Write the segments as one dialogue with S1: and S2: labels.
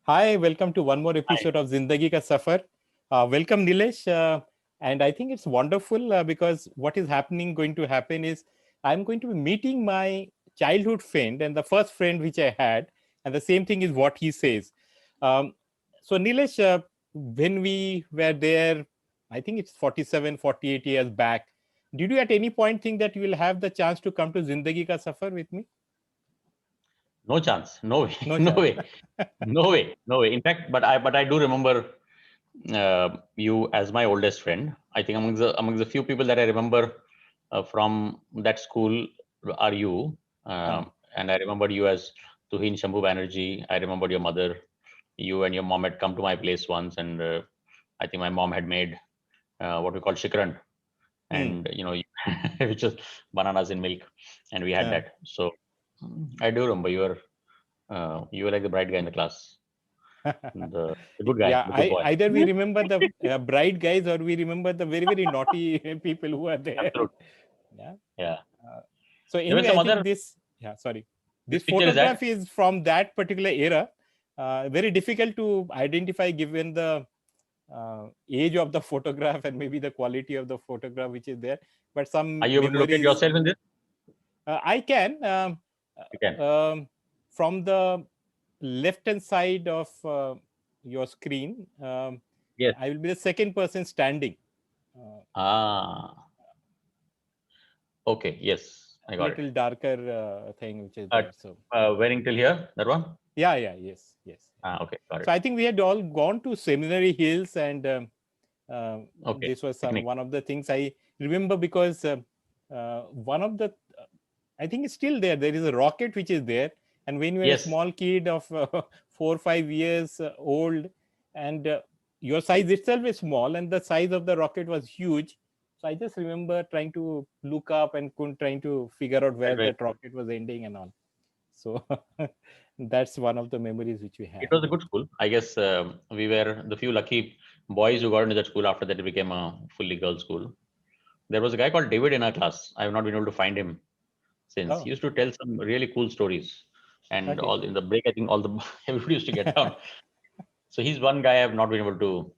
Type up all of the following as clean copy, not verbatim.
S1: Hi, welcome to one more
S2: Hi.
S1: episode of Zindagi Ka Safar. Welcome, Nilesh. And I think it's wonderful because what is going to happen is I'm going to be meeting my childhood friend and the first friend which I had. And the same thing is what he says. Um, so, Nilesh, when we were there, I think it's 47, 48 years back. Did you at any point think that you will have the chance to come to Zindagi Ka Safar with me?
S2: No chance. No way.
S1: No
S2: No
S1: chance.
S2: way. No way. No way. In fact, but I do remember you as my oldest friend. I think among the few people that I remember from that school are you.
S1: Huh.
S2: And I remember you as Tuhin Shambhu Banerjee. I remembered your mother. You and your mom had come to my place once, and I think my mom had made what we call shikran,
S1: Hmm.
S2: and which is bananas in milk, and we had
S1: Uh,
S2: that. So I do remember you were like the bright guy in the class, the good guy,
S1: yeah,
S2: the good boy.
S1: either we remember the bright guys or we remember the very very naughty people who are there.
S2: Absolutely.
S1: Yeah.
S2: Yeah.
S1: uh, so
S2: There were
S1: anyway,
S2: some
S1: I
S2: other.
S1: think this, yeah, sorry,
S2: Which
S1: this
S2: picture is
S1: photograph
S2: that?
S1: is from that particular era. Very difficult to identify given the age of the photograph and maybe the quality of the photograph which is there, but
S2: Are
S1: some
S2: you able to look at
S1: memories
S2: yourself in this?
S1: I can
S2: You can.
S1: from the left hand side of your screen.
S2: Yes.
S1: I will be the second person standing. Uh,
S2: Ah. Okay. Yes, I got it.
S1: Little darker thing which is there. So
S2: Wearing till here. That one.
S1: yeah, yeah, yes, yes.
S2: Ah. Okay. Got
S1: So
S2: it.
S1: I think we had all gone to Seminary Hills, and
S2: Okay.
S1: this was
S2: Picnic.
S1: one of the things I remember because one of the, I think it's still there. There is a rocket which is there, and when you were a
S2: Yes.
S1: small kid of 4 or 5 years old, and your size itself is small, and the size of the rocket was huge. So I just remember trying to look up and couldn't trying to figure out
S2: Right.
S1: where
S2: Right.
S1: that rocket was ending and all. So that's one of the memories which we
S2: It
S1: had.
S2: was a good school. I guess we were the few lucky boys who got into that school. After that, it became a fully girls' school. There was a guy called David in our class. I have not been able to find him since. He
S1: Oh,
S2: used to tell some really cool stories. And
S1: okay.
S2: all in the break, I think all the everybody used to get down. So he's one guy I have not been able to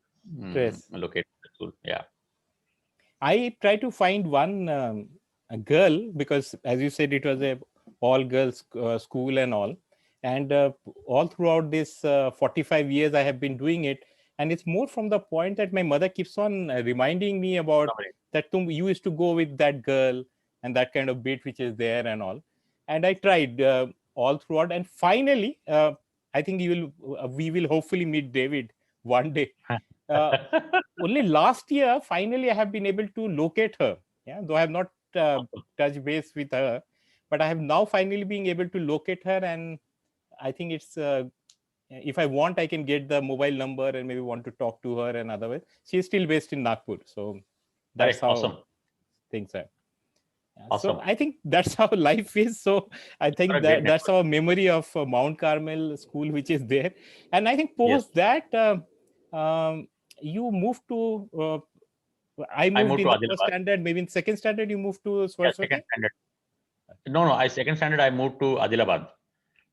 S1: Trace.
S2: locate at school. Yeah.
S1: I try to find one a girl because, as you said, it was a all girls school and all, and all throughout this 45 years I have been doing it, and it's more from the point that my mother keeps on reminding me about
S2: Somebody.
S1: that you used to go with that girl and that kind of bit which is there and all, and I tried all throughout, and finally, I think you will we will hopefully meet David one day. Uh, Only last year finally I have been able to locate her, yeah, though I have not touched base with her, but I have now finally being able to locate her, and I think it's if I want I can get the mobile number and maybe want to talk to her, and otherwise she is still based in Nagpur, so that's
S2: Correct.
S1: how
S2: Awesome.
S1: things are. Yeah, so
S2: Awesome.
S1: I think that's how life is. So I
S2: What
S1: think
S2: a great
S1: that that's
S2: network.
S1: our memory of Mount Carmel school which is there, and I think
S2: Yes.
S1: post that um, you moved to I
S2: I
S1: moved
S2: moved
S1: in
S2: to
S1: the first
S2: Adilabad.
S1: standard. Maybe in second standard, you moved to
S2: Yeah, second
S1: Saraswati.
S2: standard. No, no. I second standard. I moved to Adilabad.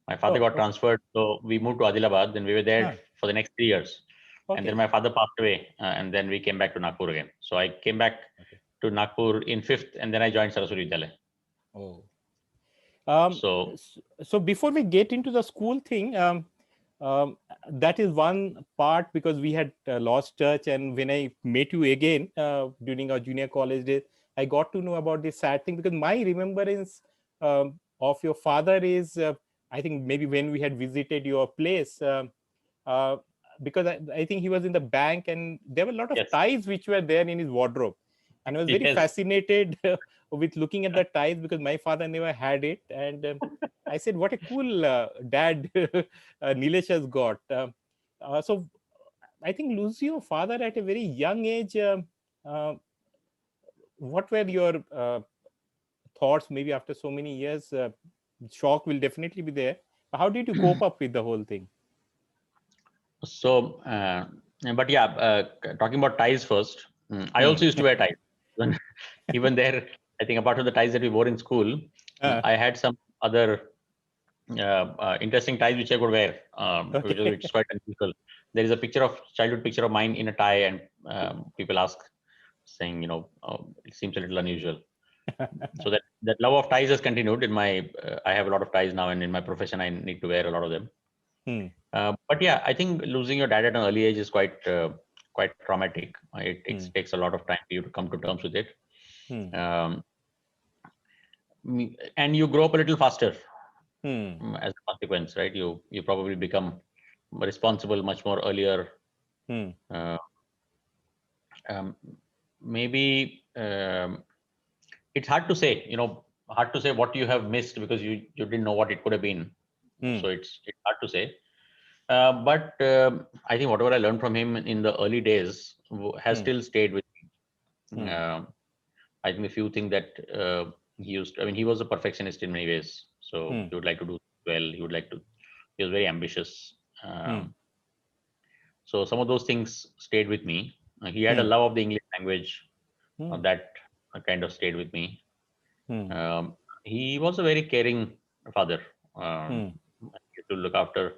S2: My father
S1: Oh,
S2: got
S1: okay.
S2: transferred, so we moved to Adilabad. Then we were there
S1: Huh.
S2: for the next 3 years, and then
S1: Okay.
S2: my father passed away, and then we came back to Nagpur again. So I came back
S1: Okay.
S2: to Nagpur in fifth, and then I joined Saraswati Vidyalaya.
S1: Oh. Um,
S2: So
S1: so before we get into the school thing, um, that is one part because we had lost touch. And when I met you again during our junior college days, I got to know about this sad thing because my remembrance of your father is, I think maybe when we had visited your place. Uh, because I think he was in the bank and there were a lot of
S2: yes,
S1: ties which were there in his wardrobe, and I was very
S2: yes,
S1: fascinated with looking at the ties because my father never had it, and I said, "What a cool dad Nilesh has got." So I think losing your father at a very young age. Uh, what were your thoughts? Maybe after so many years, shock will definitely be there. How did you cope up with the whole thing?
S2: So, but yeah, talking about ties first. I
S1: Hmm.
S2: also used to wear ties. Even, even there, I think apart from the ties that we wore in school,
S1: Uh,
S2: I had some other interesting ties which I could wear, which is quite unusual. There is a childhood picture of mine in a tie, and people ask, saying, it seems a little unusual. So that love of ties has continued in my. I have a lot of ties now, and in my profession, I need to wear a lot of them. But yeah, I think losing your dad at an early age is quite traumatic. It takes a lot of time for you to come to terms with it. And you grow up a little faster as a consequence, right? You probably become responsible much more earlier. Maybe it's hard to say, hard to say what you have missed, because you didn't know what it could have been. So it's hard to say. But I think whatever I learned from him in the early days has still stayed with me. I think a few things that he was a perfectionist in many ways. So he would like to do well. He was very ambitious. So some of those things stayed with me. He had a love of the English language that kind of stayed with me. He was a very caring father. He used to look after.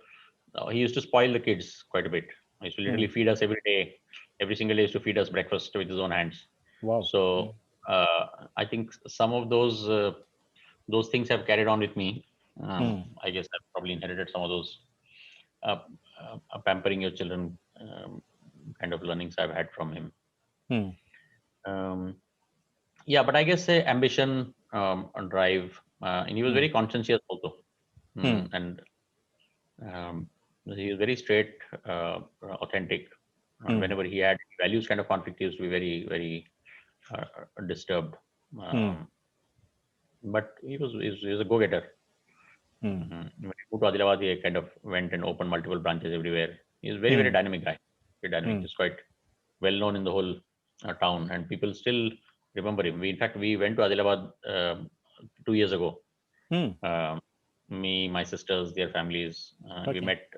S2: He used to spoil the kids quite a bit. He used to literally feed us every day. Every single day, he used to feed us breakfast with his own hands.
S1: Wow.
S2: So I think some of those things have carried on with me. I guess I've probably inherited some of those pampering your children kind of learnings I've had from him. Yeah, but I guess ambition and drive, and he was very conscientious also, and he was very straight, authentic. Whenever he had values kind of conflict, he used to be very, very disturbed. But he was a go-getter. When he moved to Adilabad, he kind of went and opened multiple branches everywhere. He's a very, very dynamic guy. Very dynamic. He's quite well known in the whole town, and people still remember him. In fact, we went to Adilabad 2 years ago. Me, my sisters, their families. We met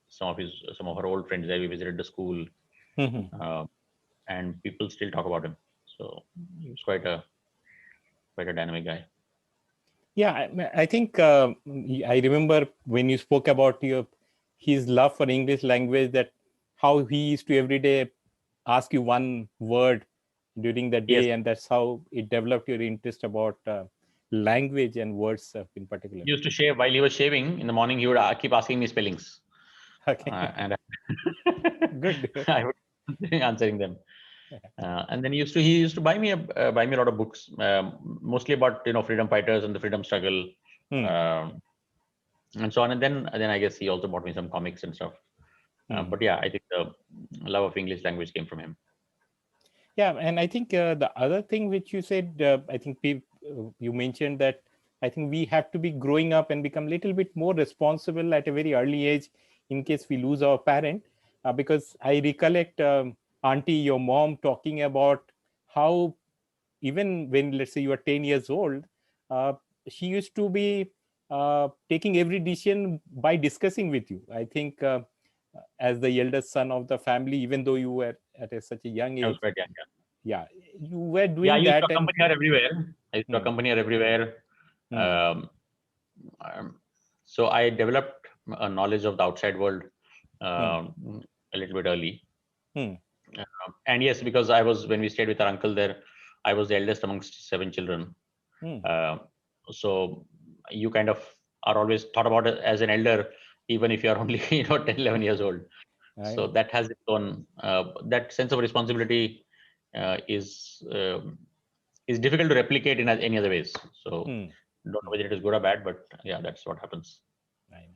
S2: some of our old friends there. We visited the school, and people still talk about him. So he was quite a dynamic guy.
S1: Yeah, I think I remember when you spoke about his love for English language, that how he used to every day ask you one word during the day, and that's how it developed your interest about language and words in particular.
S2: He used to shave. While he was shaving in the morning, he would keep asking me spellings.
S1: Okay.
S2: And
S1: good.
S2: I would be answering them. And then he used to buy me a lot of books, mostly about freedom fighters and the freedom struggle, and so on. And then I guess he also bought me some comics and stuff. But yeah, I think the love of English language came from him.
S1: Yeah, and I think the other thing which you said, I think you mentioned that I think we have to be growing up and become a little bit more responsible at a very early age in case we lose our parent, because I recollect auntie, your mom, talking about how even when, let's say, you are 10 years old, she used to be taking every decision by discussing with you. I think as the eldest son of the family, even though you were at such a young age,
S2: I was quite young,
S1: yeah, you were doing
S2: I used
S1: that.
S2: to accompany her everywhere. So I developed a knowledge of the outside world a little bit early. And yes, because when we stayed with our uncle there, I was the eldest amongst 7 children. So you kind of are always thought about it as an elder, even if you're only 10, 11 years old. Right. So that has its own, that sense of responsibility is difficult to replicate in any other ways. So don't know whether it is good or bad, but yeah, that's what happens.
S1: Right.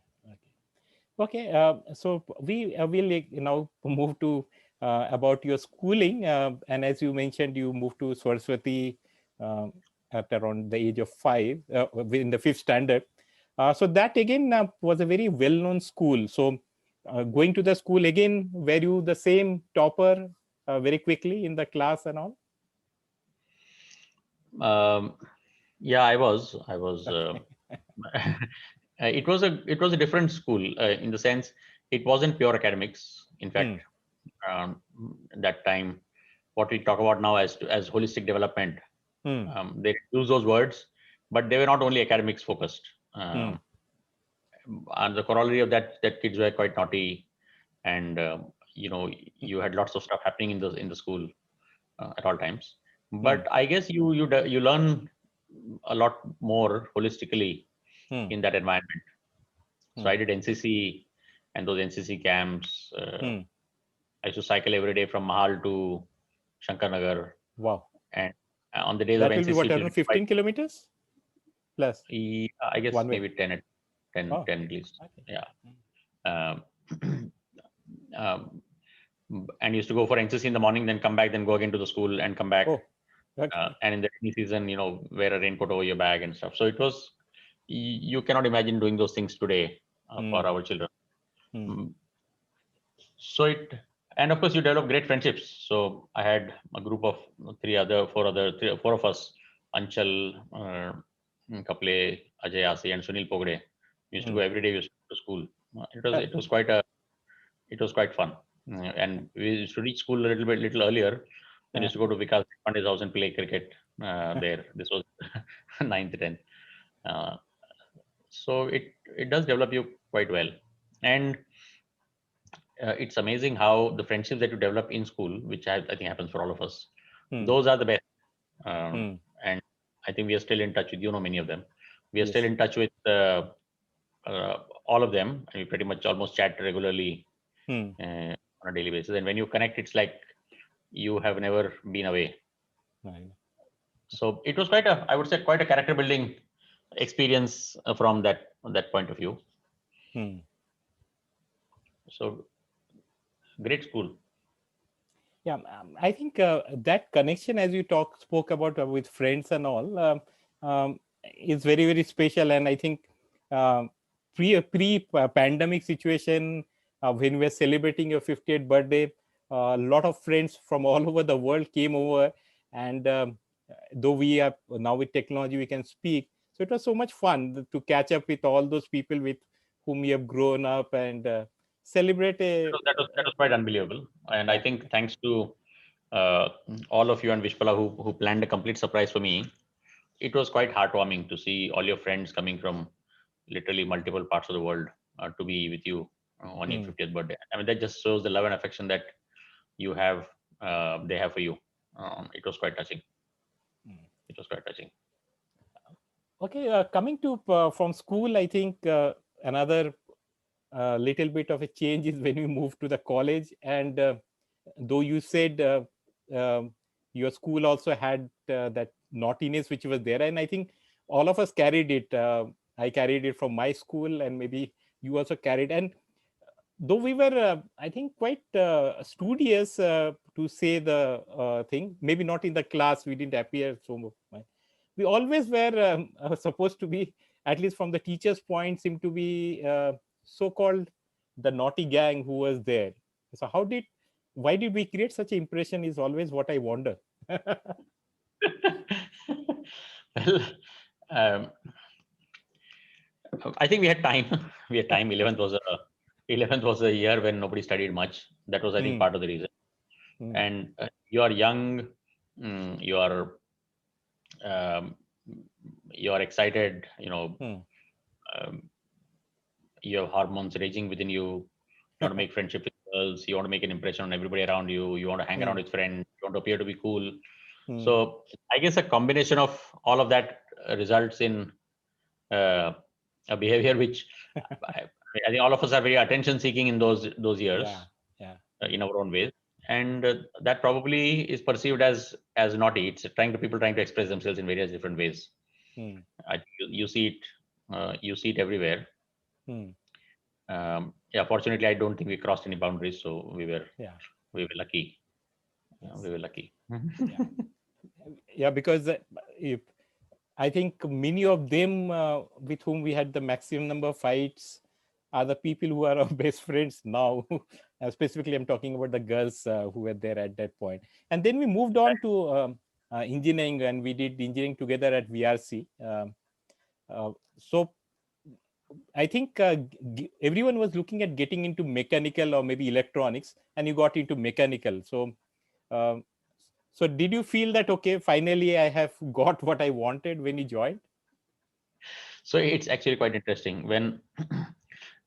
S1: Okay. So we will now move to about your schooling, and as you mentioned, you moved to Saraswati at around the age of 5, in the 5th standard. So that again was a very well-known school. So going to the school again, were you the same topper very quickly in the class and all?
S2: Yeah, I was. Okay. It was a different school in the sense it wasn't pure academics. In fact, that time, what we talk about now as holistic development, they use those words, but they were not only academics focused. the corollary of that kids were quite naughty, and you had lots of stuff happening in the school at all times. But I guess you learn a lot more holistically in that environment. So I did NCC and those NCC camps. I used to cycle every day from Mahal to Shankarnagar.
S1: Wow.
S2: And on the days
S1: That
S2: of
S1: will be
S2: NCC,
S1: what, around 15 kilometers plus?
S2: I guess
S1: One way.
S2: maybe 10 at least.
S1: Okay.
S2: Yeah. And used to go for NCC in the morning, then come back, then go again to the school and come back.
S1: Oh, okay.
S2: And in the rainy season, wear a raincoat over your bag and stuff. So it was, you cannot imagine doing those things today for our children. So and of course you develop great friendships. So I had a group of four of us, Anchal, Kaple, Ajay Asi, and Sunil Pogde. We used to go every day to school. It was quite fun. And we used to reach school a little earlier. Then used to go to Vikas Pandey's house and play cricket there. This was 9th, 10th. So it does develop you quite well. And it's amazing how the friendships that you develop in school, which I think happens for all of us, those are the best. And I think we are still in touch with, many of them. We are still in touch with all of them. And we pretty much almost chat regularly on a daily basis. And when you connect, it's like you have never been away.
S1: Right.
S2: So it was I would say quite a character building experience from that point of view. So great school.
S1: Yeah, I think that connection, as you spoke about with friends and all, is very, very special. And I think pre-pandemic situation, when we were celebrating your 50th birthday, a lot of friends from all over the world came over, and though we are now with technology, we can speak. So it was so much fun to catch up with all those people with whom we have grown up and celebrate
S2: that was quite unbelievable. And I think thanks to all of you and Vishpala who planned a complete surprise for me, it was quite heartwarming to see all your friends coming from literally multiple parts of the world to be with you on your 50th birthday. I mean, that just shows the love and affection that you have, they have for you. It was quite touching. It was quite touching.
S1: Okay, coming to from school, I think another little bit of a change is when we moved to the college. And though you said your school also had that naughtiness which was there, and I think all of us carried it. I carried it from my school, and maybe you also carried. And though we were, I think, quite studious to say the thing, maybe not in the class, we didn't appear so much. We always were supposed to be, at least from the teacher's point, seemed to be so-called the naughty gang who was there. So why did we create such an impression is always what I wonder.
S2: Well, I think we had time. We had time. 11th was a year when nobody studied much. That was, I think, part of the reason. And you are young. You are excited. You have hormones raging within you. You want to make friendship with girls. You want to make an impression on everybody around you. You want to hang around with friends. You want to appear to be cool. So I guess a combination of all of that results in a behavior which I think all of us are very attention seeking in those years, in our own ways. And that probably is perceived as naughty. It's people trying to express themselves in various different ways. You see it everywhere. Fortunately, I don't think we crossed any boundaries, so we were lucky. We were lucky.
S1: Yeah, because I think many of them with whom we had the maximum number of fights are the people who are our best friends now. Specifically, I'm talking about the girls who were there at that point. And then we moved on to engineering, and we did engineering together at VRC. So I think everyone was looking at getting into mechanical or maybe electronics, and you got into mechanical. So so did you feel that, okay, finally I have got what I wanted when you joined?
S2: So it's actually quite interesting. When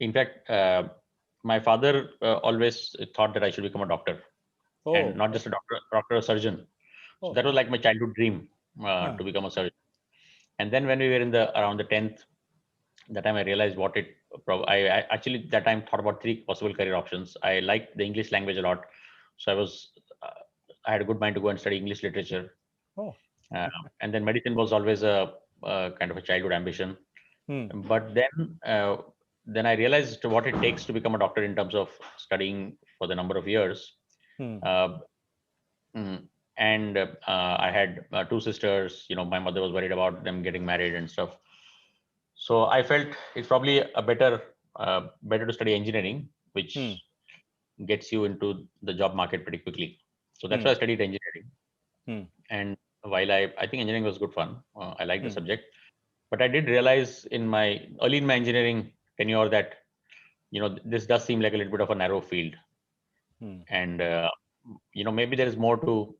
S2: In fact, my father always thought that I should become a doctor, and not just a doctor, a surgeon. So that was like my childhood dream, to become a surgeon. And then when we were in around the 10th, that time I realized what it. I actually that time thought about 3 possible career options. I liked the English language a lot, so I had a good mind to go and study English literature. And then medicine was always a kind of a childhood ambition. But then I realized what it takes to become a doctor in terms of studying for the number of years. And I had 2 sisters. My mother was worried about them getting married and stuff. So I felt it's probably a better to study engineering, which gets you into the job market pretty quickly. So that's why I studied engineering. And while I think engineering was good fun, I liked the subject, but I did realize in my engineering tenure that this does seem like a little bit of a narrow field, and maybe there is more to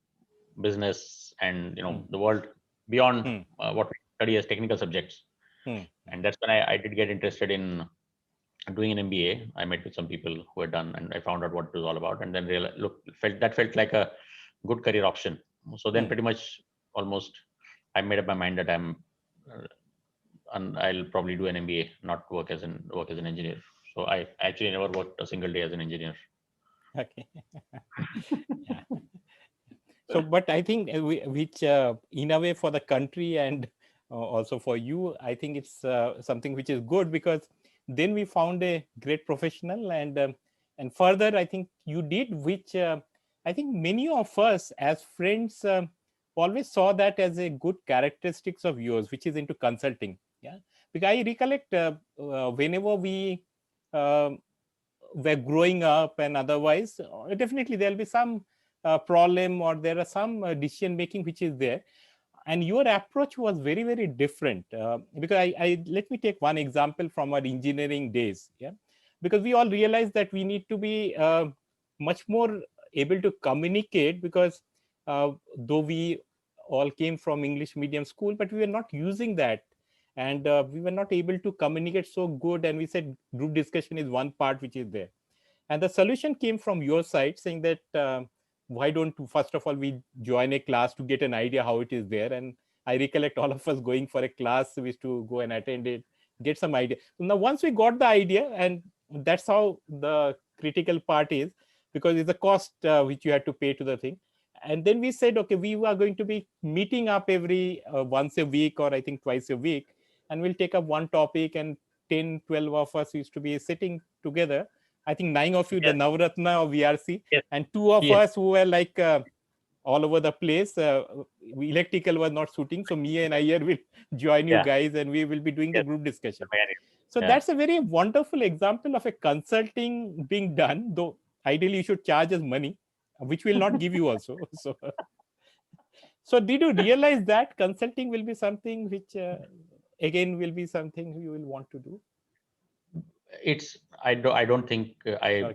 S2: business and the world beyond what we study as technical subjects. And that's when I did get interested in doing an MBA. I met with some people who had done, and I found out what it was all about, and then felt like a good career option. So then pretty much almost I made up my mind that I'll probably do an MBA, not work as an engineer. So I actually never worked a single day as an engineer.
S1: Okay. Yeah. So, but I think which in a way for the country and also for you, I think it's something which is good, because then we found a great professional, and further I think you did, which I think many of us as friends always saw that as a good characteristics of yours, which is into consulting. Yeah, because I recollect whenever we were growing up and otherwise, definitely there'll be some problem, or there are some decision making which is there, and your approach was very, very different. Because I let me take one example from our engineering days. Yeah, because we all realized that we need to be much more able to communicate, because though we all came from English medium school, but we were not using that, and we were not able to communicate so good, and we said group discussion is one part which is there, and the solution came from your side, saying that why don't first of all we join a class to get an idea how it is there. And I recollect all of us going for a class, we used to go and attend it, get some idea. So now once we got the idea, and that's how the critical part is, because it's a cost which you had to pay to the thing. And then we said, okay, we are going to be meeting up every once a week, or I think twice a week, and we'll take up one topic, and 10-12 of us used to be sitting together. I think 9 of you, the Navratna of VRC, and 2 of us who were like all over the place. Electrical was not suiting, so me and Iyer will join you guys, and we will be doing the group discussion. So that's a very wonderful example of a consulting being done, though ideally you should charge us money, which will not give you also. So did you realize that consulting will be something which again will be something you will want to do?
S2: I don't think I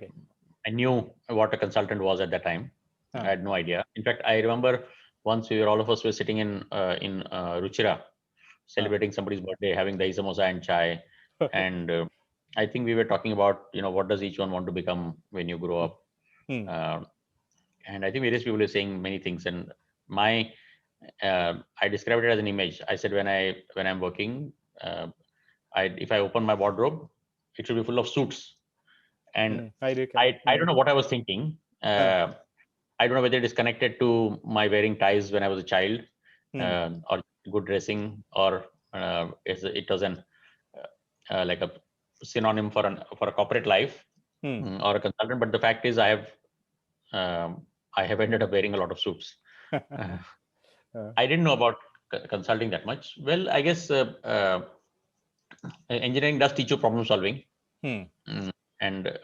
S2: knew what a consultant was at that time. I had no idea. In fact, I remember once all of us were sitting in Ruchira, celebrating somebody's birthday, having dahi samosa and chai, and I think we were talking about what does each one want to become when you grow up, and I think various people were saying many things, and I described it as an image. I said when I'm working, if I open my wardrobe, it should be full of suits. And I don't know what I was thinking. I don't know whether it is connected to my wearing ties when I was a child, or good dressing, or it was like a synonym for a corporate life or a consultant. But the fact is, I have ended up wearing a lot of suits. I didn't know about consulting that much. Well, I guess engineering does teach you problem solving, and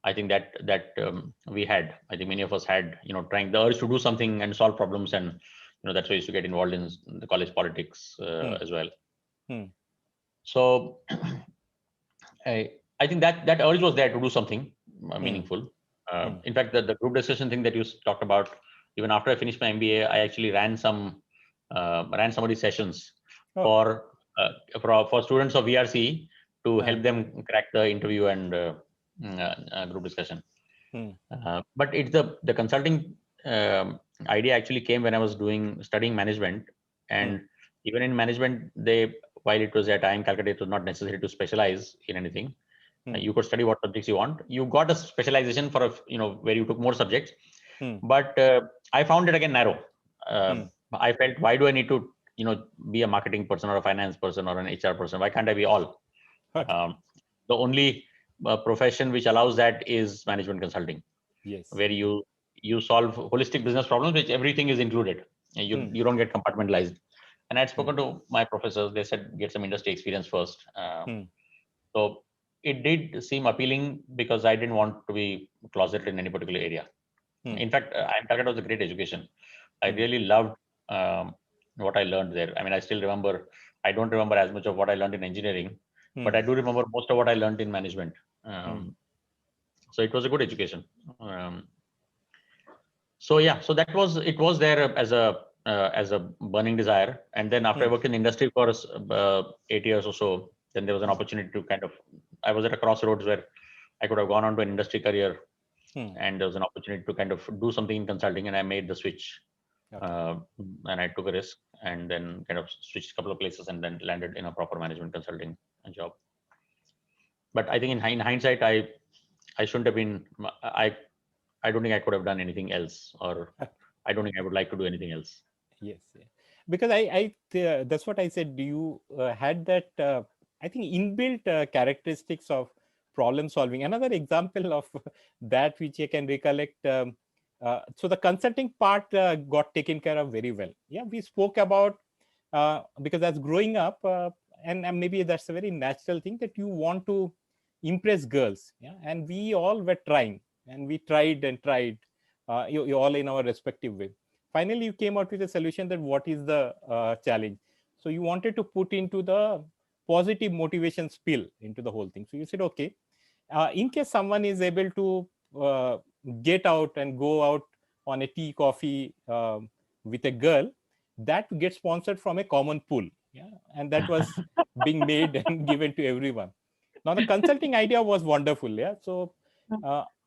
S2: I think that we had. I think many of us had, trying the urge to do something and solve problems, and that's why I used to get involved in the college politics as well. So I think that urge was there to do something meaningful. In fact, the group discussion thing that you talked about, even after I finished my MBA, I actually ran some of these sessions for students of VRC to help them crack the interview and group discussion. But it's the consulting idea actually came when I was studying management, and even in management, while it was at IIM Calcutta, it was not necessary to specialize in anything. You could study what subjects you want. You got a specialization for where you took more subjects, but I found it again narrow. I felt, why do I need to be a marketing person or a finance person or an HR person? Why can't I be all? The only profession which allows that is management consulting.
S1: Yes.
S2: Where you solve holistic business problems, which everything is included. You don't get compartmentalized. And I had spoken to my professors. They said, get some industry experience first. So it did seem appealing because I didn't want to be closeted in any particular area. In fact, IIM Calcutta was a great education. I really loved what I learned there. I mean, I still remember. I don't remember as much of what I learned in engineering, but I do remember most of what I learned in management. So it was a good education. So yeah, so it was there as a burning desire. And then after I worked in the industry for 8 years or so, then there was an opportunity to I was at a crossroads where I could have gone on to an industry career, and there was an opportunity to kind of do something in consulting, and I made the switch. And I took a risk, and then kind of switched a couple of places, and then landed in a proper management consulting job. But I think in hindsight, I shouldn't have been. I don't think I could have done anything else, or I don't think I would like to do anything else.
S1: Yes, because that's what I said. You had that I think inbuilt characteristics of problem solving. Another example of that which I can recollect. So the consulting part got taken care of very well. Yeah, we spoke about because as growing up, and maybe that's a very natural thing that you want to impress girls. Yeah, and we all were trying, and we tried and tried. You all in our respective way. Finally, you came out with a solution that what is the challenge. So you wanted to put into the positive motivation spill into the whole thing. So you said, okay, in case someone is able to get out and go out on a tea, coffee with a girl, that gets sponsored from a common pool. Yeah, and that was being made and given to everyone. Now the consulting idea was wonderful. Yeah, so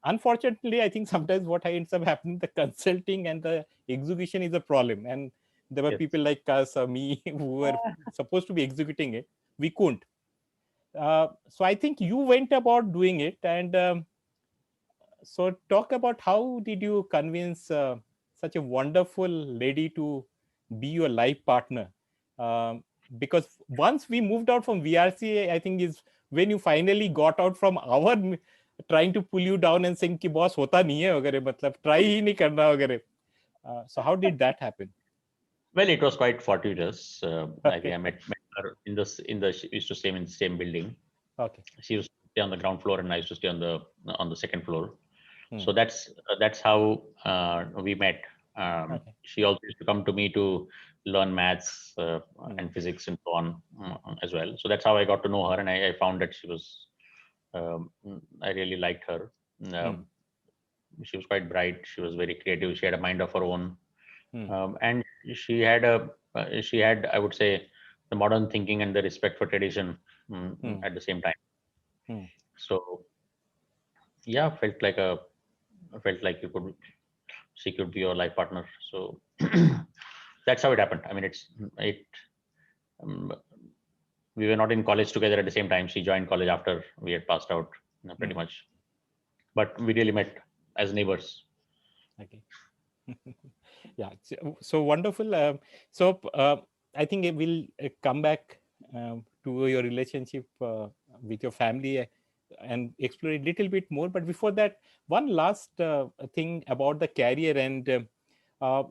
S1: unfortunately, I think sometimes what ends up happening, the consulting and the execution is a problem. And there were people like us or me who were supposed to be executing it. We couldn't. So I think you went about doing it. And so talk about how did you convince such a wonderful lady to be your life partner? Because once we moved out from VRC, I think is when you finally got out from our trying to pull you down and saying कि boss होता नहीं है वगैरह मतलब try ही नहीं करना वगैरह. So how did that happen?
S2: Well, it was quite fortuitous. I think I met her she used to stay in the same building.
S1: Okay.
S2: She used to stay on the ground floor, and I used to stay on the second floor. So that's how we met. She also used to come to me to learn maths and physics and so on as well. So that's how I got to know her, and I found that she was. I really liked her. She was quite bright. She was very creative. She had a mind of her own, and she had I would say the modern thinking and the respect for tradition at the same time. So yeah, felt like she could be your life partner. So that's how it happened. I mean, we were not in college together at the same time. She joined college after we had passed out, pretty much. But we really met as neighbors.
S1: Okay. Yeah. So wonderful. I think we'll come back to your relationship with your family and explore a little bit more. But before that, one last thing about the career, and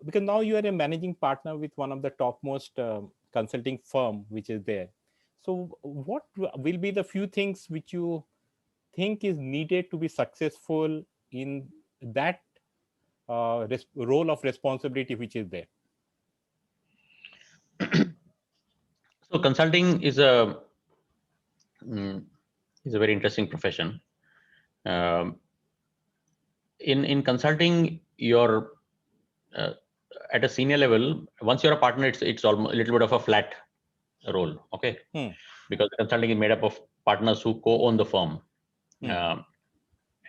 S1: because now you are a managing partner with one of the topmost consulting firm which is there. So what will be the few things which you think is needed to be successful in that role of responsibility which is there?
S2: So consulting is a very interesting profession. In consulting, you're at a senior level. Once you're a partner, it's almost a little bit of a flat role, okay? Because consulting is made up of partners who co-own the firm.
S1: Hmm.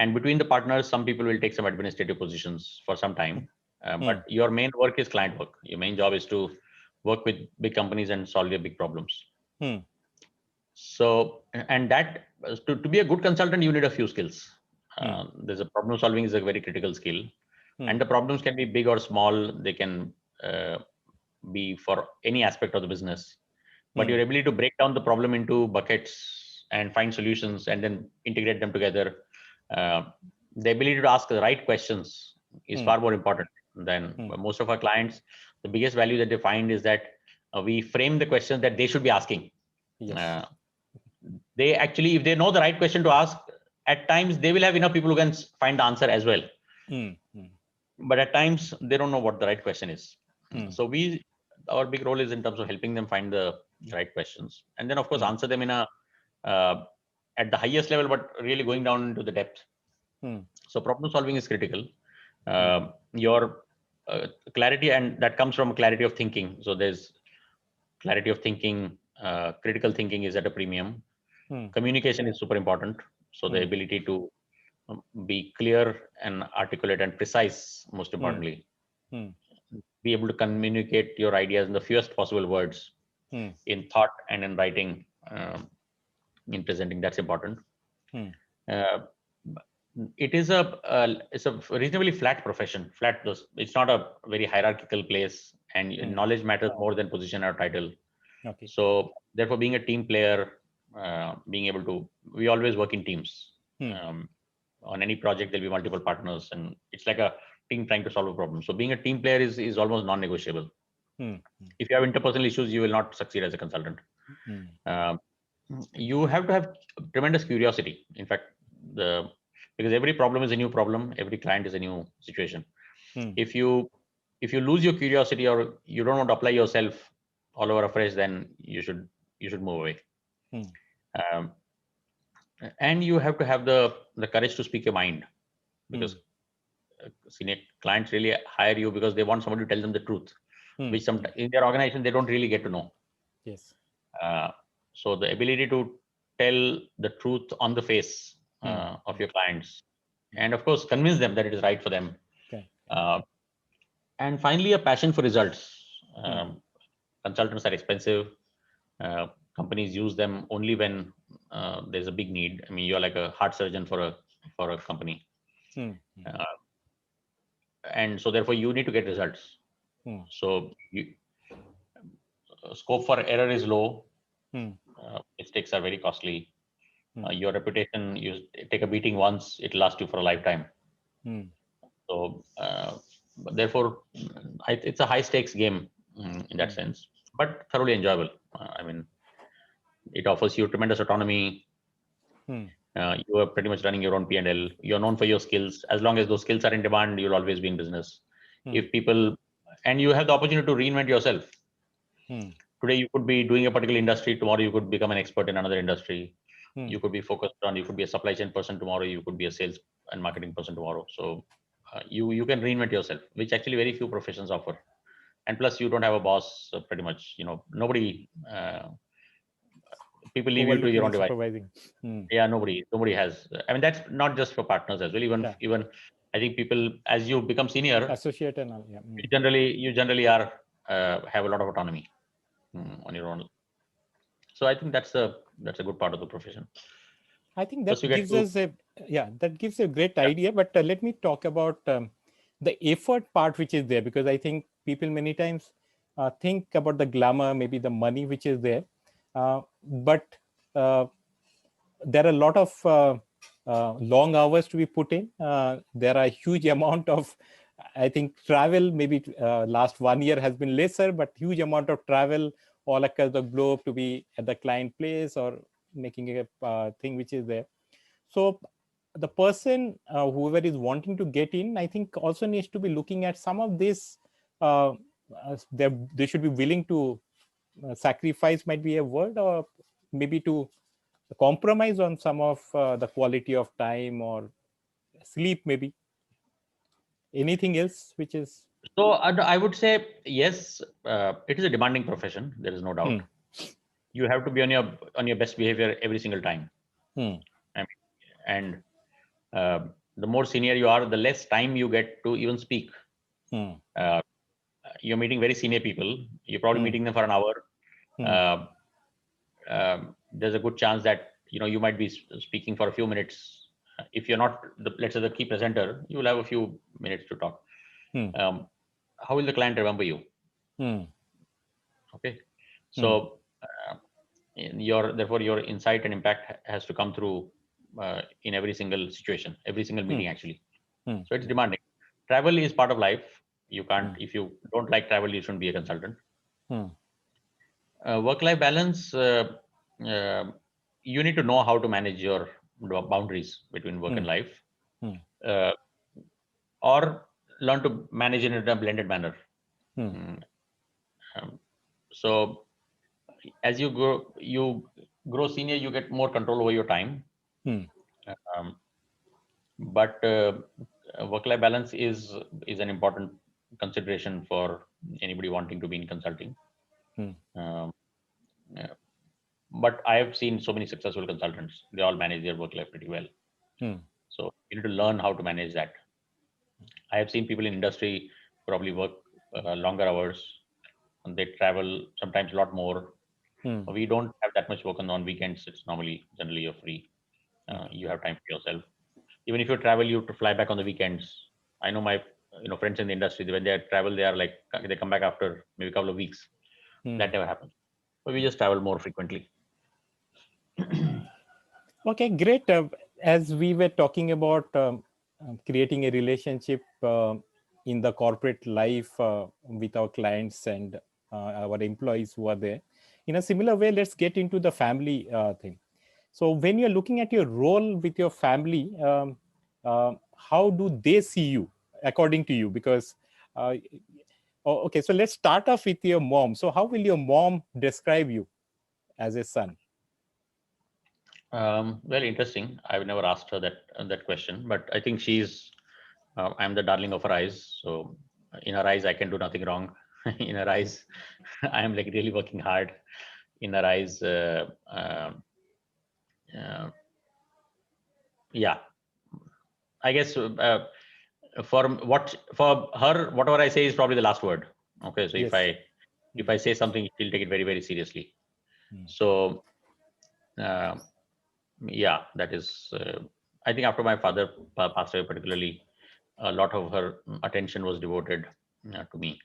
S2: And between the partners, some people will take some administrative positions for some time. But your main work is client work. Your main job is to work with big companies and solve their big problems.
S1: Hmm.
S2: So, and that to be a good consultant, you need a few skills. There's a problem solving is a very critical skill, and the problems can be big or small. They can be for any aspect of the business. But your ability to break down the problem into buckets and find solutions and then integrate them together, the ability to ask the right questions is far more important than most of our clients. The biggest value that they find is that we frame the questions that they should be asking.
S1: Yes.
S2: They actually, if they know the right question to ask, at times they will have enough people who can find the answer as well. But at times they don't know what the right question is. So our big role is in terms of helping them find the right questions, and then of course answer them in a at the highest level, but really going down into the depth. So problem solving is critical. Your clarity, and that comes from clarity of thinking. So there's clarity of thinking. Critical thinking is at a premium. Communication is super important. So the ability to be clear and articulate and precise, most importantly, be able to communicate your ideas in the fewest possible words, in thought and in writing, in presenting. That's important. It is it's a reasonably flat profession. Flat. It's not a very hierarchical place, and knowledge matters more than position or title.
S1: Okay.
S2: So therefore, being a team player, being able to, we always work in teams. On any project, there'll be multiple partners, and it's like a team trying to solve a problem. So being a team player is almost non-negotiable. If you have interpersonal issues, you will not succeed as a consultant. You have to have tremendous curiosity. In fact, because every problem is a new problem, every client is a new situation. If you lose your curiosity, or you don't want to apply yourself all over afresh, then you should move away. And you have to have the courage to speak your mind, because senior clients really hire you because they want somebody to tell them the truth, which sometimes in their organization they don't really get to know.
S1: Yes.
S2: So the ability to tell the truth on the face of your clients, and of course convince them that it is right for them.
S1: Okay.
S2: And finally, a passion for results. Consultants are expensive. Companies use them only when there's a big need. I mean, you're like a heart surgeon for a company, and so therefore you need to get results. So scope for error is low. Mistakes are very costly. Your reputation, you take a beating once, it lasts you for a lifetime. So therefore, it's a high stakes game in that sense, but thoroughly enjoyable. I mean, it offers you tremendous autonomy. You are pretty much running your own P&L. You're known for your skills. As long as those skills are in demand, you'll always be in business. If people, and you have the opportunity to reinvent yourself. Today you could be doing a particular industry. Tomorrow you could become an expert in another industry. You could be focused on. You could be a supply chain person tomorrow. You could be a sales and marketing person tomorrow. So you can reinvent yourself, which actually very few professions offer. And plus, you don't have a boss. Pretty much, nobody. People leave you to your own device. Yeah, nobody has. I mean, that's not just for partners as well. Even I think people, as you become senior,
S1: associate and all,
S2: you generally are have a lot of autonomy on your own. So I think that's a good part of the profession.
S1: I think that gives us a great idea. But let me talk about the effort part which is there, because I think people many times think about the glamour, maybe the money which is there, but there are a lot of long hours to be put in. There are a huge amount of, I think, travel. Maybe last 1 year has been lesser, but huge amount of travel all across the globe to be at the client place or making a thing which is there. So the person, whoever is wanting to get in, I think also needs to be looking at some of this. They should be willing to sacrifice, might be a word, or maybe to compromise on some of the quality of time or sleep, maybe. Anything else which is?
S2: So I would say yes, it is a demanding profession. There is no doubt. you have to be on your best behavior every single time.
S1: Hmm.
S2: I mean, and the more senior you are, the less time you get to even speak.
S1: Hmm.
S2: You're meeting very senior people. You're probably
S1: Hmm.
S2: meeting them for an hour.
S1: Hmm.
S2: There's a good chance that you might be speaking for a few minutes. If you're not let's say the key presenter, you will have a few minutes to talk.
S1: Hmm.
S2: How will the client remember you?
S1: Hmm.
S2: Okay,
S1: Hmm.
S2: so therefore your insight and impact has to come through in every single situation, every single meeting actually.
S1: Hmm.
S2: So it's demanding. Travel is part of life. You can't,
S1: Hmm.
S2: if you don't like travel, you shouldn't be a consultant.
S1: Hmm.
S2: Work-life balance, you need to know how to manage your boundaries between work
S1: Hmm.
S2: and life,
S1: Hmm.
S2: uh, or learn to manage it in a blended manner.
S1: Hmm.
S2: Mm, um, so as you grow senior, you get more control over your time.
S1: Hmm.
S2: Um, but work-life balance is an important consideration for anybody wanting to be in consulting.
S1: Hmm.
S2: Um, yeah. But I have seen so many successful consultants; they all manage their work life pretty well.
S1: Hmm.
S2: So you need to learn how to manage that. I have seen people in industry probably work longer hours, and they travel sometimes a lot more.
S1: Hmm.
S2: We don't have that much work on weekends. It's generally you're free.
S1: Okay.
S2: You have time for yourself. Even if you travel, you have to fly back on the weekends. I know my friends in the industry, when they travel, they are like they come back after maybe a couple of weeks.
S1: Hmm.
S2: That never happens. So we just travel more frequently.
S1: Okay, great. As we were talking about creating a relationship in the corporate life with our clients and our employees who are there, in a similar way, let's get into the family thing. So, when you're looking at your role with your family, how do they see you, according to you? Because okay, so let's start off with your mom. So, how will your mom describe you as a son?
S2: Very interesting. I've never asked her that question, but I think I'm the darling of her eyes. So in her eyes, I can do nothing wrong. In her eyes, I am like really working hard. In her eyes, uh, yeah, I guess for her, whatever I say is probably the last word. Okay, so if
S1: Yes.
S2: I if I say something, she'll take it very very seriously.
S1: Hmm.
S2: So uh, yeah, that is. I think after my father passed away, particularly, a lot of her attention was devoted to me.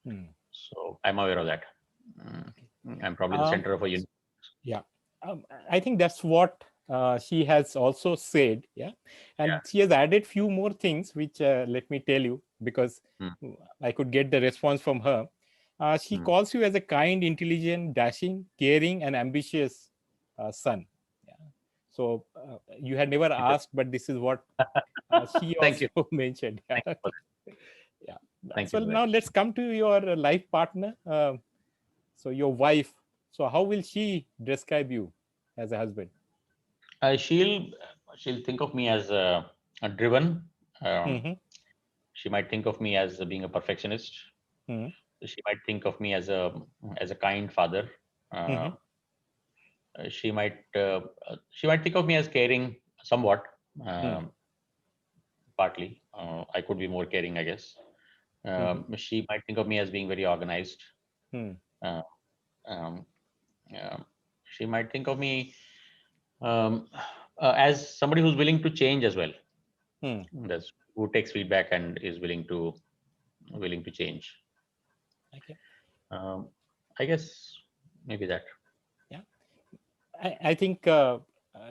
S1: Hmm.
S2: So I'm aware of that.
S1: Okay.
S2: I'm probably the
S1: Um,
S2: center of a universe.
S1: yeah, I think that's what she has also said. Yeah, and she has added few more things, which let me tell you, because
S2: Mm,
S1: I could get the response from her. She
S2: mm.
S1: calls you as a kind, intelligent, dashing, caring, and ambitious son. Yeah. So you had never asked, but this is what she
S2: Thank
S1: also
S2: you.
S1: mentioned. Yeah.
S2: Thank you for
S1: Okay.
S2: that.
S1: Yeah.
S2: Thank
S1: So
S2: you for that.
S1: now let's come to your life partner. So your wife. So how will she describe you as a husband?
S2: Uh, she'll she'll think of me as a driven. Um,
S1: Mm-hmm.
S2: she might think of me as being a perfectionist.
S1: Mm-hmm.
S2: She might think of me as a kind father. Uh,
S1: Mm-hmm.
S2: she might think of me as caring somewhat,
S1: Mm-hmm.
S2: um, partly. I could be more caring, I guess.
S1: Mm-hmm.
S2: She might think of me as being very organized.
S1: Mm-hmm.
S2: Uh, um, she might think of me um, as somebody who's willing to change as well.
S1: Hmm.
S2: That's who takes feedback and is willing to change.
S1: Okay.
S2: Um, I guess maybe that.
S1: Yeah. I think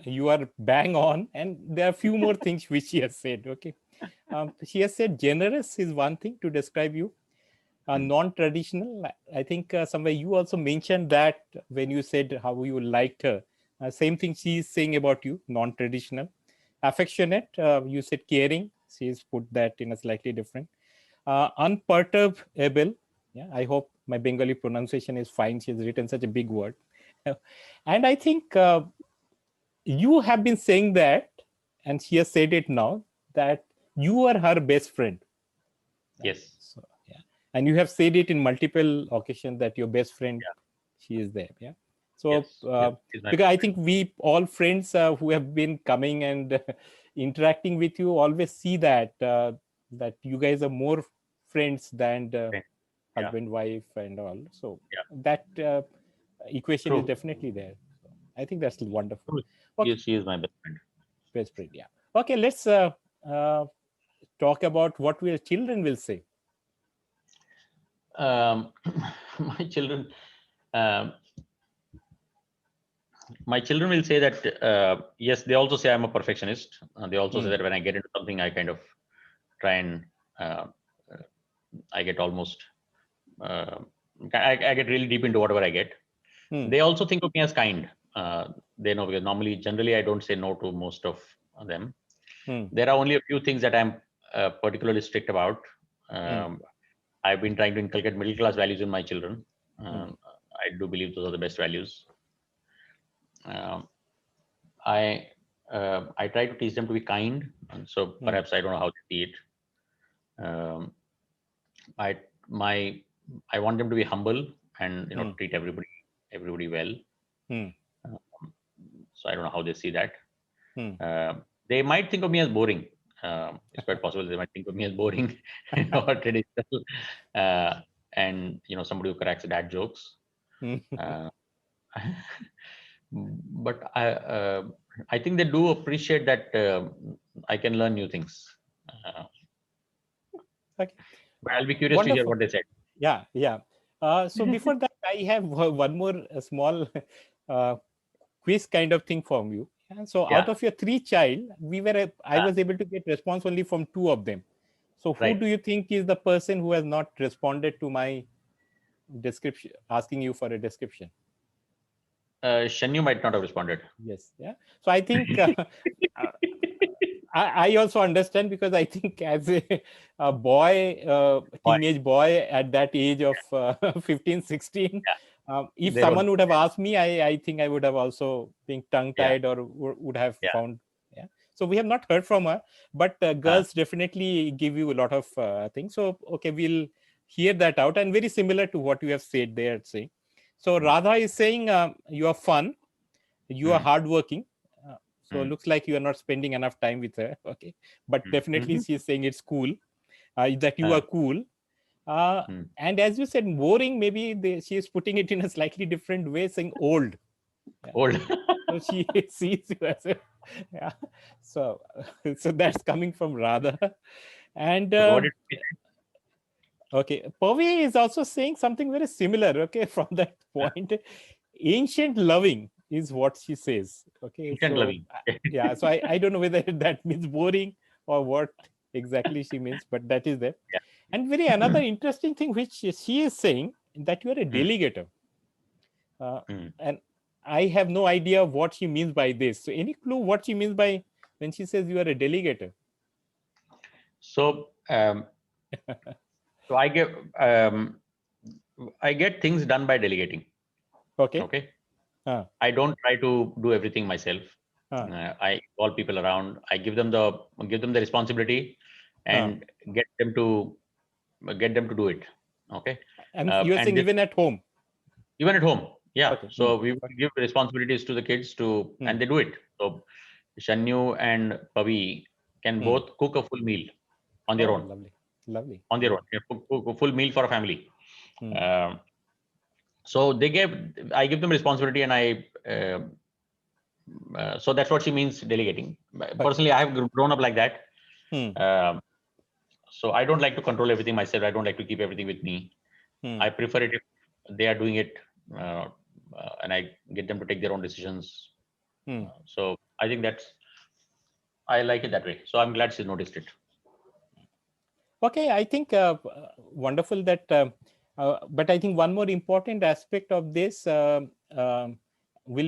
S1: you are bang on, and there are a few more things which she has said. Okay. She has said generous is one thing to describe you.
S2: Mm,
S1: Non-traditional. I think somewhere you also mentioned that when you said how you liked her. Same thing she is saying about you. Non-traditional. Affectionate. You said caring. She's put that in a slightly different. Unperturbable. Yeah, I hope my Bengali pronunciation is fine. She's written such a big word. And I think you have been saying that, and she has said it now, that you are her best friend.
S2: yes.
S1: So, yeah. And you have said it in multiple occasions that your best friend,
S2: Yeah.
S1: she is there. Yeah. So
S2: Yes, he's my
S1: because I
S2: best
S1: think we all friends who have been coming and interacting with you always see that that you guys are more friends than
S2: friend. Yeah,
S1: husband, wife, and all. So
S2: yeah,
S1: that equation is
S2: true.
S1: definitely there. So I think that's wonderful.
S2: True.
S1: Okay,
S2: She is my best friend.
S1: best friend. Yeah. Okay, let's uh, talk about what your children will say.
S2: Um, my children, um, my children will say that yes, they also say I'm a perfectionist. They also say
S1: Hmm.
S2: that when I get into something, I kind of try and uh, uh, I get almost I get really deep into whatever I get.
S1: Hmm.
S2: They also think of me as kind. They know because normally, generally, I don't say no to most of them.
S1: Hmm.
S2: There are only a few things that I'm particularly strict about.
S1: Hmm.
S2: Um, I've been trying to inculcate middle class values in my children.
S1: Hmm.
S2: I do believe those are the best values. Um, I try to teach them to be kind, and so
S1: Hmm.
S2: perhaps I don't know how to see it. I my I want them to be humble and
S1: Hmm.
S2: treat everybody well.
S1: Hmm.
S2: Um, so I don't know how they see that.
S1: Hmm.
S2: Uh, they might think of me as boring. It's quite possible they might think of me as boring or traditional, uh, and somebody who cracks dad jokes.
S1: Hmm.
S2: Uh, but I think they do appreciate that I can learn new things. Uh,
S1: Okay.
S2: but I'll be curious to hear
S1: Wonderful.
S2: what they said.
S1: Yeah, yeah. So before that, I have one more small uh, quiz kind of thing from you. Yeah, so out
S2: Yeah,
S1: of your three child, I was able to get response only from two of them. So who
S2: right.
S1: do you think is the person who has not responded to my description, asking you for a description?
S2: Shanyu might not have responded.
S1: Yes, yeah. So I think uh, I also understand because I think as a boy,
S2: Boy,
S1: teenage boy at that age of 15, 16,
S2: yeah,
S1: if
S2: they don't.
S1: someone would have asked me, I think I would have also been tongue
S2: Yeah,
S1: tied or would have
S2: yeah.
S1: found. Yeah. So we have not heard from her, but
S2: Uh,
S1: girls definitely give you a lot of things. So, okay, we'll hear that out. And very similar to what you have said there, saying. So
S2: mm,
S1: Radha is saying you are fun, you are
S2: mm,
S1: hardworking. So
S2: mm,
S1: looks like you are not spending enough time with her. Okay, but
S2: mm,
S1: definitely
S2: mhm.
S1: she's saying it's cool, that you
S2: Uh,
S1: are cool. Uh,
S2: mm.
S1: and as you said, boring. Maybe she is putting it in a slightly different way, saying old. Yeah.
S2: Old.
S1: So she sees you as a, yeah. So so that's coming from Radha. And
S2: Okay, what did we say?
S1: okay, Pavi is also saying something very similar. Okay, from that point, ancient loving is what she says. Okay,
S2: Instant
S1: so
S2: loving.
S1: yeah, so I don't know whether that means boring or what exactly she means, but that is there.
S2: Yeah.
S1: And very another interesting thing which she is saying that you are a
S2: Mm,
S1: delegator, uh,
S2: mm.
S1: and I have no idea what she means by this. So any clue what she means by when she says you are a delegator?
S2: So, so I get things done by delegating.
S1: Okay.
S2: Okay.
S1: uh,
S2: I don't try to do everything myself.
S1: uh,
S2: I involve people around. I give them the responsibility,
S1: uh.
S2: and get them to do it. Okay.
S1: And you are
S2: And
S1: saying
S2: this
S1: even at home.
S2: even at home, yeah.
S1: Okay.
S2: So we will give responsibilities to the kids
S1: Hmm.
S2: and they do it. So Shanyu and Pavi can
S1: Hmm.
S2: both cook a full meal on their
S1: Oh,
S2: own.
S1: lovely, lovely,
S2: On their own,
S1: lovely.
S2: they cook a full meal for a family.
S1: Hmm.
S2: Um, so I give them responsibility, and so that's what she means delegating.
S1: Okay.
S2: Personally, I have grown up like that.
S1: Hmm.
S2: Um, so I don't like to control everything myself. I don't like to keep everything with me.
S1: Hmm.
S2: I prefer it if they are doing it, uh, and I get them to take their own decisions.
S1: Hmm.
S2: So I think I like it that way. So I'm glad she noticed it.
S1: Okay, I think wonderful that. But I think one more important aspect of this will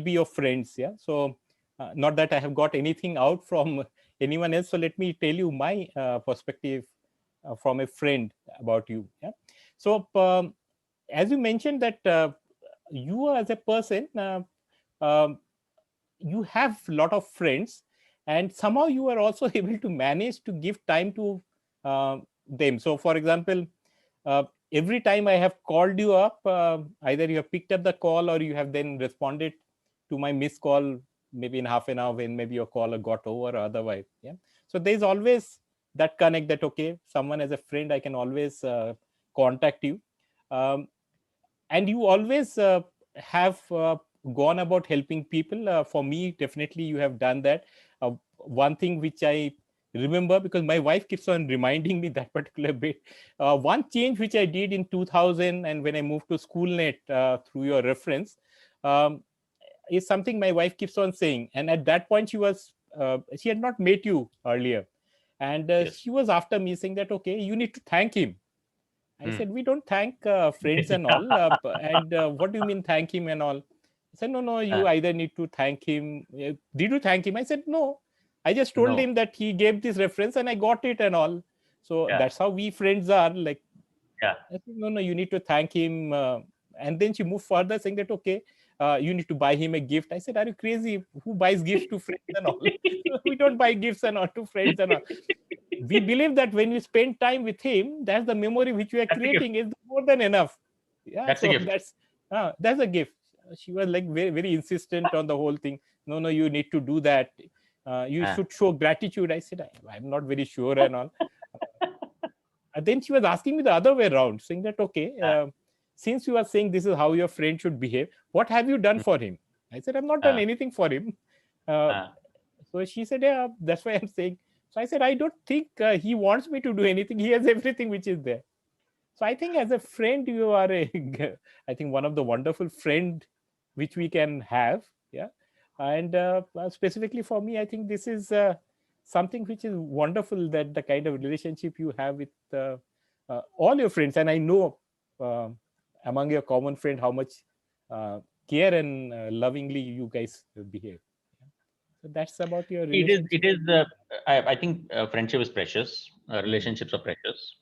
S1: be your friends. Yeah. So not that I have got anything out from anyone else. So let me tell you my perspective from a friend about you. Yeah. So as you mentioned that you as a person, um, you have a lot of friends, and somehow you are also able to manage to give time to them. So for example, uh, every time I have called you up, either you have picked up the call or you have then responded to my missed call, maybe in half an hour when maybe your caller got over or otherwise. Yeah. So there's always that connect that, okay, someone as a friend, I can always contact you. Um, and you always have gone about helping people. For me, definitely you have done that. One thing which I remember, because my wife keeps on reminding me that particular bit, one change which I did in 2000 and when I moved to schoolnet through your reference, um, is something my wife keeps on saying. And at that point she had not met you earlier, and
S2: Yes.
S1: she was after me saying that, okay, you need to thank him. I said, we don't thank friends and all. And what do you mean thank him and all? I said, no, you either need to thank him. Did you thank him? I said, no. I just told
S2: No.
S1: him that he gave this reference and I got it and all. So
S2: Yeah.
S1: that's how we friends are. Like,
S2: Yeah.
S1: I said, no, you need to thank him. And then she moved further saying that, okay, you need to buy him a gift. I said, are you crazy? Who buys gifts to friends and all? We don't buy gifts and all to friends and all. We believe that when we spend time with him, that's the memory which we are
S2: That's a gift.
S1: creating is more than enough. Yeah,
S2: That's a
S1: so
S2: gift.
S1: that's a gift. She was like very, very insistent on the whole thing. No, you need to do that. You should show gratitude. I said, I'm not very sure and all. And then she was asking me the other way around, saying that, okay, since you are saying this is how your friend should behave, what have you done for him? I said, I've not done anything for him. So she said, yeah, that's why I'm saying. So I said, I don't think he wants me to do anything. He has everything which is there. So I think as a friend, you are I think one of the wonderful friend which we can have. Yeah. And specifically for me, I think this is something which is wonderful, that the kind of relationship you have with all your friends. And I know uh, among your common friend how much care and lovingly you guys behave. So that's about your relationship.
S2: It is. I think friendship is precious. Relationships are precious.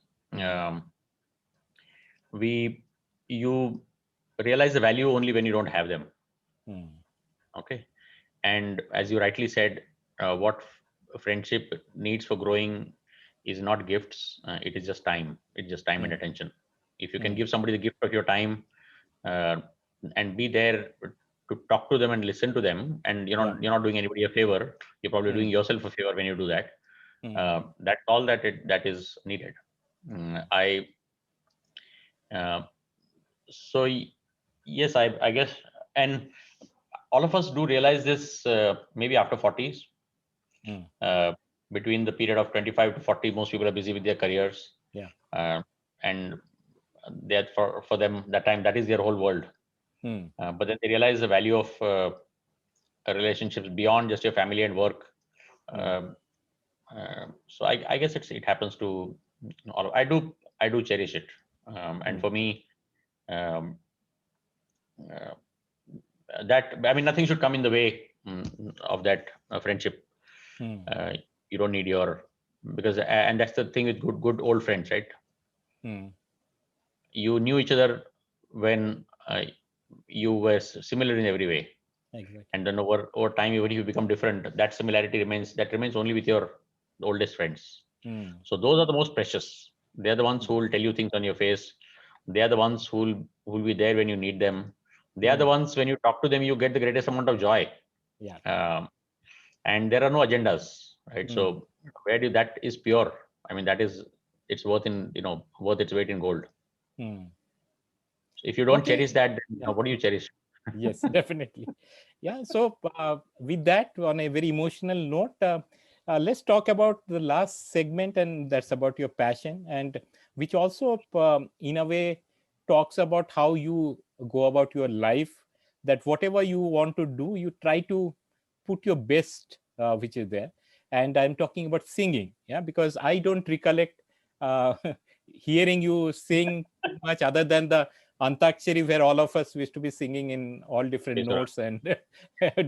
S2: We, you realize the value only when you don't have them. Okay. And as you rightly said, what friendship needs for growing is not gifts. It is just time. It's just time and attention. If you can give somebody the gift of your time uh, and be there to talk to them and listen to them, and you're not doing anybody a favor. You're probably doing yourself a favor when you do that. That's all that is needed. I so yes, I guess, and all of us do realize this maybe after 40s. Between the period of 25 to 40, most people are busy with their careers. And that for them, that time, that is their whole world. But then they realize the value of relationships beyond just your family and work. So I guess it happens to all. I do cherish it. And for me, um, uh, that, I mean, nothing should come in the way of that friendship. You don't need your, because and that's the thing with good old friends, right? You knew each other when you were similar in every way.
S1: Exactly.
S2: And then over time, even if you become different, that similarity remains only with your oldest friends. So those are the most precious. They're the ones who will tell you things on your face. They are the ones who will be there when you need them. They are the ones, when you talk to them, you get the greatest amount of joy. And there are no agendas, right? So that is pure. I mean, it's worth its weight in gold. So if you don't cherish that, then what do you cherish?
S1: Yes, definitely. Yeah. So with that, on a very emotional note, let's talk about the last segment, and that's about your passion, and which also, in a way, talks about how you go about your life. That whatever you want to do, you try to put your best, which is there. And I'm talking about singing, yeah, because I don't recollect uh, hearing you sing much other than the Antakshari, where all of us used to be singing in all different notes and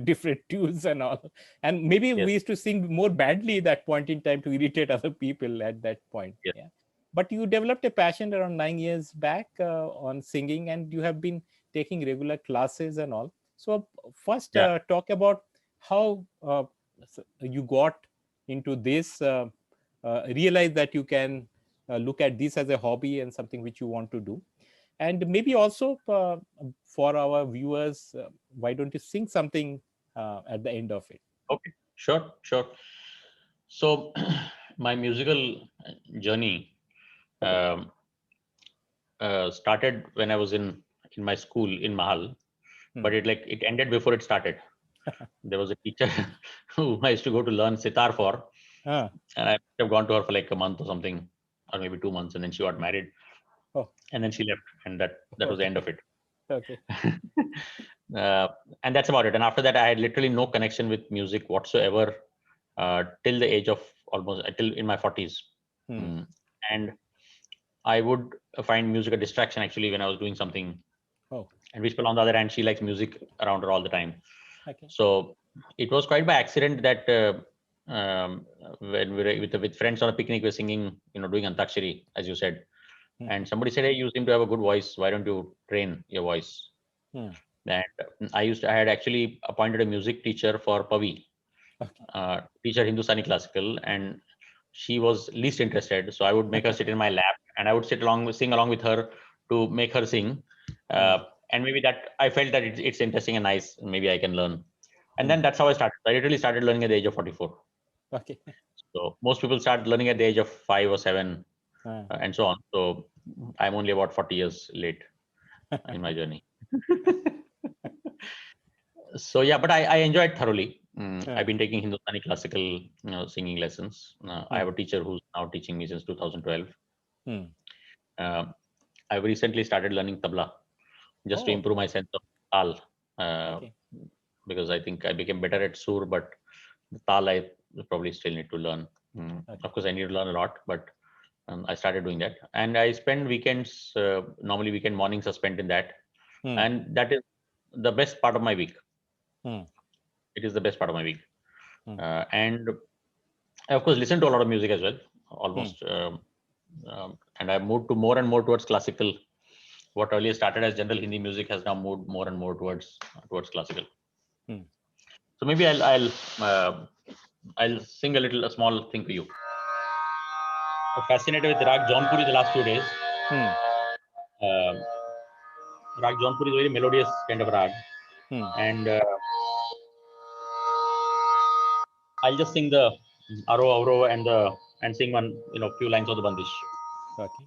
S1: different tunes and all. And maybe we used to sing more badly that point in time to irritate other people at that point. Yeah. But you developed a passion around 9 years back on singing, and you have been taking regular classes and all. So first, talk about how you got into this, realize that you can look at this as a hobby and something which you want to do. And maybe also for our viewers, why don't you sing something at the end of it?
S2: Okay, sure, sure. So my musical journey um, started when I was in my school in Mahal, but it ended before it started. There was a teacher who I used to go to learn sitar for,
S1: Ah,
S2: and I have gone to her for like a month or something, or maybe 2 months, and then she got married,
S1: oh,
S2: and then she left, and that was the
S1: okay,
S2: end of it.
S1: okay.
S2: uh, and that's about it. And after that, I had literally no connection with music whatsoever till the age of almost till in my 40s. Mm. And I would find music a distraction actually when I was doing something.
S1: Oh,
S2: And Vishpal, on the other hand, she likes music around her all the time.
S1: okay.
S2: So it was quite by accident that when we were with friends on a picnic, we're singing, doing Antakshari, as you said. And somebody said, "Hey, you seem to have a good voice. Why don't you train your voice?" And I had actually appointed a music teacher for Pavi,
S1: Okay.
S2: teacher Hindustani classical, and she was least interested. So I would make her sit in my lap, and I would sing along with her to make her sing. And maybe that I felt that it's interesting and nice. And maybe I can learn. And then that's how I started. I literally started learning at the age of 44.
S1: Okay.
S2: So most people start learning at the age of 5 or 7,
S1: Ah.
S2: and so on. So I'm only about 40 years late in my journey. So yeah, but I enjoyed thoroughly. I've been taking Hindustani classical, singing lessons. I have a teacher who's now teaching me since 2012. I've recently started learning tabla just to
S1: Oh,
S2: improve my sense of tal,
S1: okay.
S2: because I think I became better at sur, but the tal I probably still need to learn.
S1: Okay.
S2: Of course, I need to learn a lot, but I started doing that, and I spend weekends. Normally, weekend mornings are spent in that, and that is the best part of my week. It is the best part of my week, and I of course listen to a lot of music as well. Almost, and I've moved to more and more towards classical. What earlier started as general Hindi music has now moved more and more towards classical. So maybe I'll sing a small thing for you. I'm fascinated with Rag Jaunpuri the last few days. Rag Jaunpuri is a very melodious kind of rag, and I'll just sing the Aro Auro and sing one few lines of the Bandish.
S1: Okay.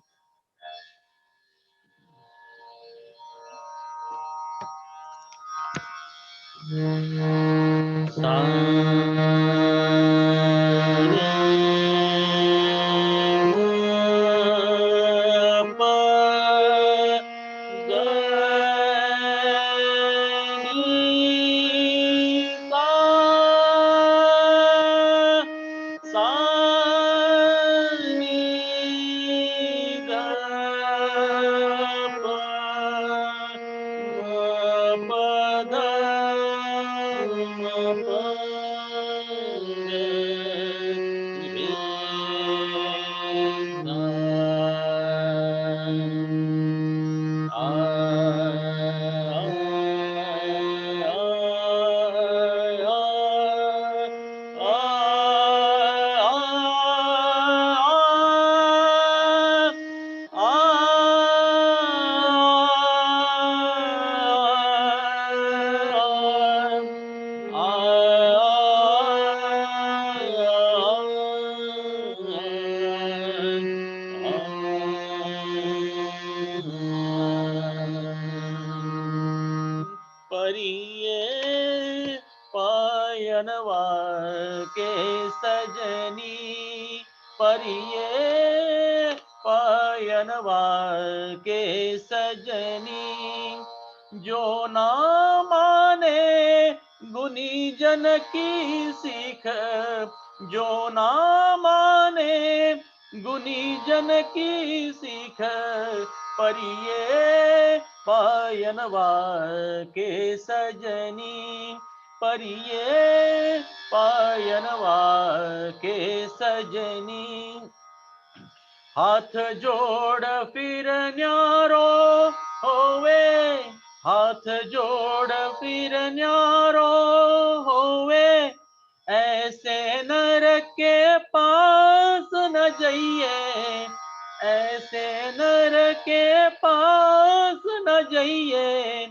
S2: ऐसे नर के पास न जाइए,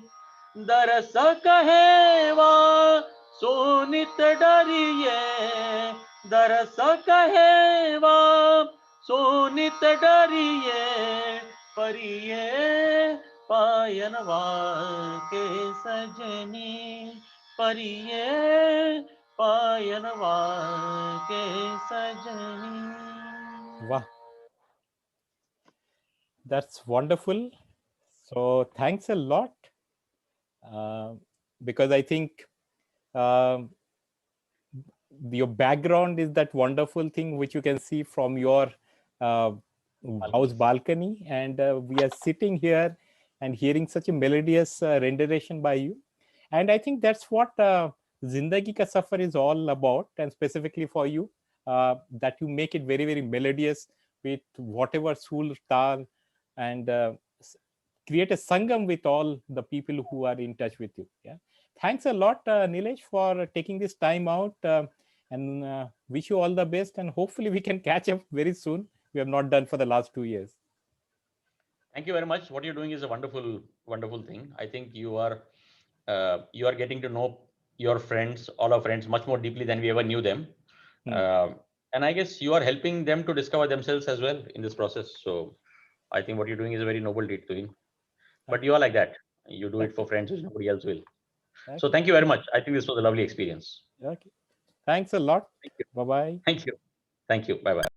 S2: दरस कहेवा सोनित डरिए, दरस कहेवा सोनित डरिए, परिये पायनवा के सजनी, परिये पायनवा के सजनी.
S1: Wow, that's wonderful. So thanks a lot, because I think um your background is that wonderful thing which you can see from your uh, house balcony, and we are sitting here and hearing such a melodious rendition by you. And I think that's what Zindagi Ka Safar is all about, and specifically for you, that you make it very, very melodious with whatever sul tal, and create a sangam with all the people who are in touch with you. Yeah, thanks a lot, Nilesh, for taking this time out, and wish you all the best, and hopefully we can catch up very soon. We have not done for the last 2 years.
S2: Thank you very much. What you're doing is a wonderful, wonderful thing. I think you are getting to know your friends, all our friends, much more deeply than we ever knew them. And I guess you are helping them to discover themselves as well in this process. So I think what you're doing is a very noble deed to him. But you are like that. You do it for friends which nobody else will. So thank you very much. I think this was a lovely experience.
S1: Okay. Thanks a lot.
S2: Thank you.
S1: Bye bye.
S2: Thank you. Thank you. Bye bye.